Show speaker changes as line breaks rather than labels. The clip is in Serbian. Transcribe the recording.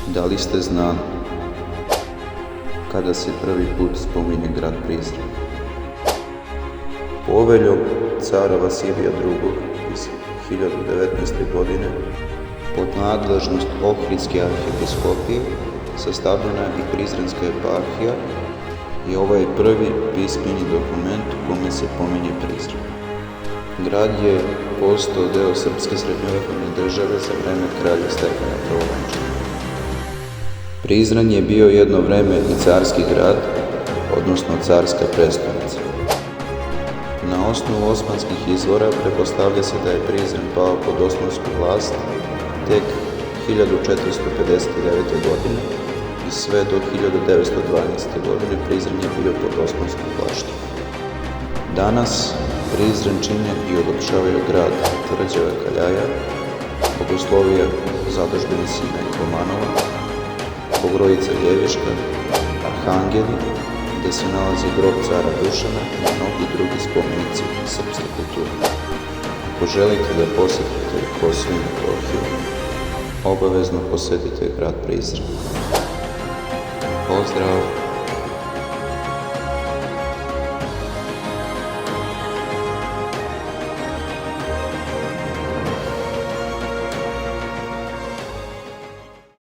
Da li ste znali kada se prvi put spominje grad Prizren? Poveljom cara Vasilija II. iz 1019. godine pod nadležnost Ohridske arhiepiskopije sastavljena je i Prizrenska eparhija i ovo je prvi pismeni dokument u kome se pominje Prizren. Grad je postao deo srpske srednjovekovne države za vreme kralja Stefana Prvovenčanog. Prizren je bio jedno vreme i carski grad, odnosno carska prestonica. Na osnovu osmanskih izvora pretpostavlja se da je Prizren pao pod osmansku vlast tek 1459. godine i sve do 1912. godine Prizren je bio pod osmanskom vlašću. Danas Prizren čine i odopšavaju grad tvrđava Kaljaja, Bogoslovija zadužbine Sina Romanova, Bogorodica Ljeviška, Arhangeli, gde se nalazi grob cara Dušana i mnogi drugi spomenici srpske kulture. Ako želite da posetite Kosovo i Metohiju, obavezno posetite grad Prizren. Pozdrav!